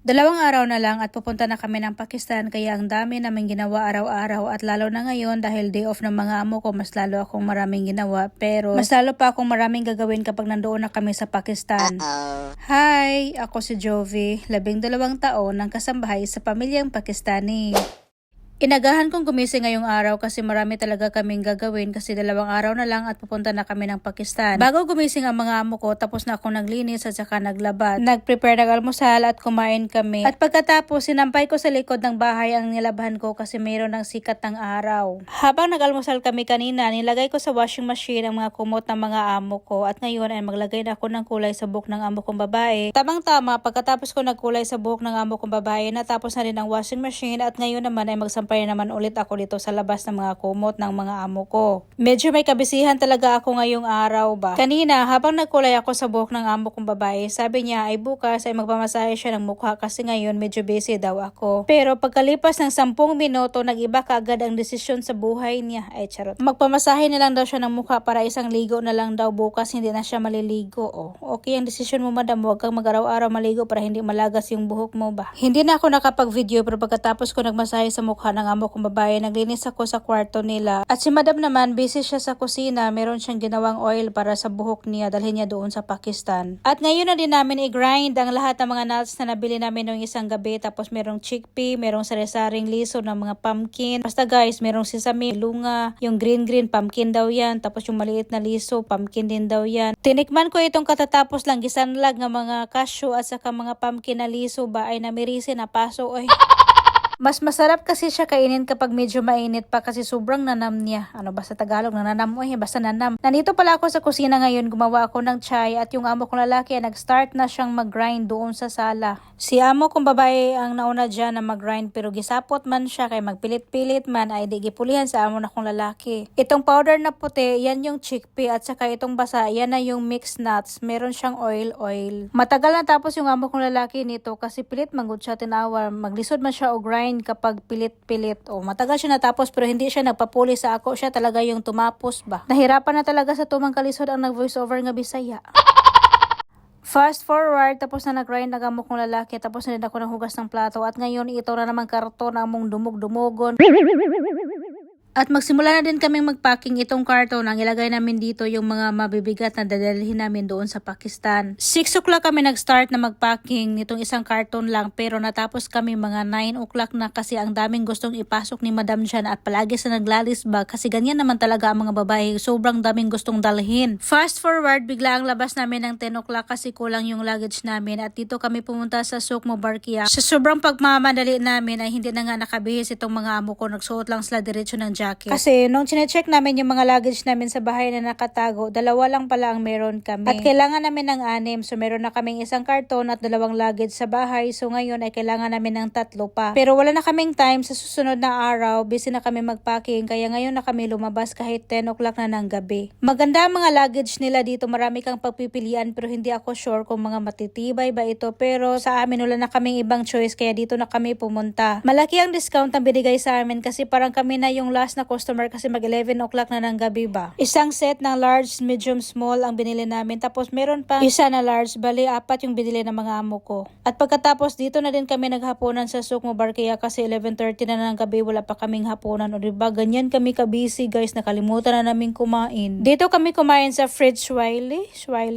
2 araw na lang at pupunta na kami ng Pakistan kaya ang dami namin ginawa araw-araw at lalo na ngayon dahil day off ng mga amo ko mas lalo akong maraming ginawa pero mas lalo pa akong maraming gagawin kapag nandoon na kami sa Pakistan. Hi! Ako si Jovi, 12 taon ng kasambahay sa pamilyang Pakistani. Inagahan kong gumising ngayong araw kasi marami talaga kaming gagawin kasi 2 araw na lang at pupunta na kami ng Pakistan. Bago gumising ang mga amo ko, tapos na akong naglinis at saka naglaba. Nag-prepare ng almusal at kumain kami. At pagkatapos, sinampay ko sa likod ng bahay ang nilabhan ko kasi mayroon ng sikat ng araw. Habang nag-almusal kami kanina, nilagay ko sa washing machine ang mga kumot ng mga amo ko at ngayon ay maglagay na ako ng kulay sa buhok ng amo kong babae. Tamang-tama, pagkatapos ko nagkulay sa buhok ng amo kong babae, natapos na rin ang washing machine at ngayon naman ay magsampay naman ulit ako dito sa labas ng mga kumot ng mga amo ko. Medyo may kabisihan talaga ako ngayong araw ba. Kanina habang nagkulay ako sa buhok ng amo kong babae, sabi niya ay bukas ay magpamasahe siya ng mukha kasi ngayon medyo busy daw ako. Pero pagkalipas ng 10 minuto, nag-iba kaagad ang desisyon sa buhay niya. Ay charot. Magpamasahe na lang daw siya ng mukha para isang ligo na lang daw bukas, hindi na siya maliligo. Oh, okay ang desisyon mo madam, huwag kang mag-araw-araw maligo para hindi malagas yung buhok mo ba. Hindi na ako nakapag-video pero pagkatapos ko nagmasahe sa mukha ng amo kong babae, naglinis ako sa kwarto nila. At si madam naman, busy siya sa kusina. Meron siyang ginawang oil para sa buhok niya, dalhin niya doon sa Pakistan. At ngayon na din namin i-grind ang lahat ng mga nuts na nabili namin noong isang gabi. Tapos merong chickpea, merong sari-saring liso ng mga pumpkin. Basta guys, merong sesame, lunga, yung green pumpkin daw yan. Tapos yung maliit na liso, pumpkin din daw yan. Tinikman ko itong katatapos lang, gisanlag ng mga cashew at saka mga pumpkin na liso ba ay namirisi na paso. Oy. Mas masarap kasi siya kainin kapag medyo mainit pa kasi sobrang nanam niya. Ano ba sa Tagalog? Nananam mo basta nanam. Nandito pala ako sa kusina ngayon, gumawa ako ng chai at yung amo kong lalaki nag-start na siyang mag-grind doon sa sala. Si amo kong babae ang nauna dyan na mag-grind pero gisapot man siya kay magpilit-pilit man ay di gipulihan sa amo na kong lalaki. Itong powder na puti, yan yung chickpea at saka itong basa, yan na yung mixed nuts. Meron siyang oil. Matagal na tapos yung amo kong lalaki nito kasi pilit manggod siya tinawa. Maglisod man siya o grind kapag pilit-pilit. O matagal siya natapos pero hindi siya nagpapuli sa ako. Siya talaga yung tumapos ba. Nahirapan na talaga sa tumang kalisod ang nag-voice over nga Bisaya. Fast forward, tapos na nag-grind na gamok kong lalaki, tapos na din ako ng hugas ng plato at ngayon ito na naman karton na among dumog-dumogon. At magsimula na din kaming magpacking itong karton. Ang ilagay namin dito yung mga mabibigat na dadalhin namin doon sa Pakistan. 6 o'clock kami nag-start na magpacking nitong isang karton lang pero natapos kami mga 9 o'clock na kasi ang daming gustong ipasok ni Madam dyan at palagi sa naglalis bag kasi ganyan naman talaga ang mga babae. Sobrang daming gustong dalhin. Fast forward, bigla ang labas namin ng 10 o'clock kasi kulang yung luggage namin at dito kami pumunta sa Souk Mubarkia. Sa sobrang pagmamadali namin ay hindi na nga nakabihis itong mga amo ko. Nagsuot lang sila diretso ng jacket. Kasi nung chinecheck namin yung mga luggage namin sa bahay na nakatago, 2 lang pala ang meron kami. At kailangan namin ng 6. So meron na kaming isang karton at 2 luggage sa bahay. So ngayon ay kailangan namin ng 3 pa. Pero wala na kaming time sa susunod na araw. Busy na kami magpacking. Kaya ngayon na kami lumabas kahit 10 o'clock na ng gabi. Maganda ang mga luggage nila dito. Marami kang pagpipilian pero hindi ako sure kung mga matitibay ba ito. Pero sa amin wala na kaming ibang choice kaya dito na kami pumunta. Malaki ang discount na binigay sa amin kasi parang kami na yung last na customer kasi mag 11 o'clock na ng gabi ba. Isang set ng large, medium, small ang binili namin. Tapos meron pa isa na large, bali 4 yung binili ng mga amo ko. At pagkatapos dito na din kami naghapunan sa Souk Mubarkia kasi 11:30 na ng gabi wala pa kaming hapunan. O diba, ganyan kami ka-busy guys, nakalimutan na namin kumain. Dito kami kumain sa Fred Swiley,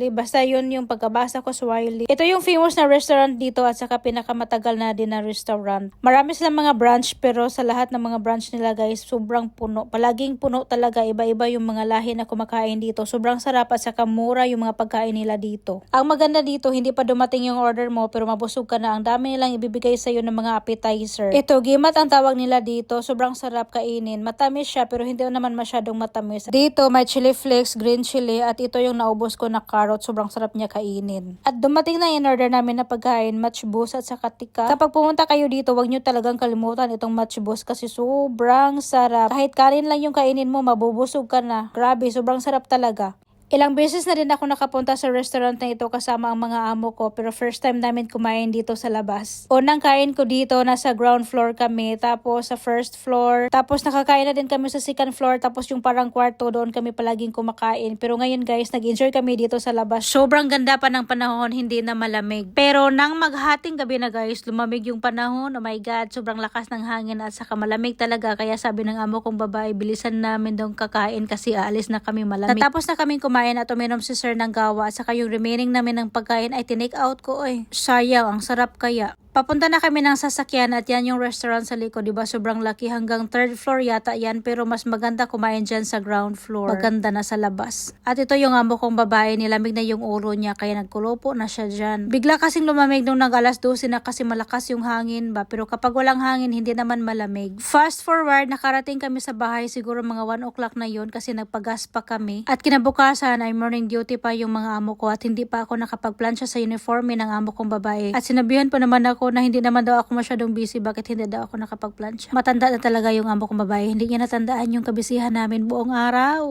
basta yun yung pagkabasa ko Swiley. Ito yung famous na restaurant dito at saka pinakamatagal na din na restaurant. Marami silang mga branch pero sa lahat ng mga branch nila guys, sobrang puno. Palaging puno talaga. Iba-iba yung mga lahi na kumakain dito. Sobrang sarap at saka mura yung mga pagkain nila dito. Ang maganda dito, hindi pa dumating yung order mo pero mabusog ka na. Ang dami nilang ibibigay sa'yo ng mga appetizer. Ito, gimat ang tawag nila dito. Sobrang sarap kainin. Matamis siya pero hindi naman masyadong matamis. Dito, may chili flakes, green chili at ito yung naubos ko na carrot. Sobrang sarap niya kainin. At dumating na yung order namin na pagkain, matchbus at saka tika. Kapag pumunta kayo dito, wag nyo talagang kalimutan itong matchbus kasi sobrang sarap. Kahit kanin lang yung kainin mo, mabubusog ka na. Grabe, sobrang sarap talaga. Ilang beses na rin ako nakapunta sa restaurant na ito kasama ang mga amo ko, pero first time namin kumain dito sa labas. Unang kain ko dito, nasa ground floor kami, tapos sa first floor, tapos nakakain na din kami sa second floor, tapos yung parang kwarto, doon kami palaging kumakain. Pero ngayon guys, nag-enjoy kami dito sa labas. Sobrang ganda pa ng panahon, hindi na malamig. Pero nang maghating gabi na guys, lumamig yung panahon. Oh my God, sobrang lakas ng hangin at saka malamig talaga. Kaya sabi ng amo kong babae, bilisan namin daw kakain kasi aalis na kami malamig. Natapos na kaming kumain at uminom si sir ng gawa, at saka yung remaining namin ng pagkain ay tinake out ko. Sayang, ang sarap kaya. Papunta na kami ng sasakyan at yan yung restaurant sa likod, diba? Sobrang laki, hanggang third floor yata yan, pero mas maganda kumain dyan sa ground floor. Maganda na sa labas. At ito yung amo kong babae, nilamig na yung ulo niya kaya nagkulopo na siya dyan. Bigla kasing lumamig nung nag alas 12 na kasi malakas yung hangin ba, pero kapag walang hangin hindi naman malamig. Fast forward, nakarating kami sa bahay siguro mga 1 o'clock na yun kasi nagpagas pa kami. At kinabukasan ay morning duty pa yung mga amo ko at hindi pa ako nakapagplansya sa uniforme ng amo kong babae. At sinabihan pa naman ako na hindi naman daw ako masyadong busy, bakit hindi daw ako nakapagplansya. Matanda na talaga yung amo kong babae, hindi niya natandaan yung kabisihan namin buong araw.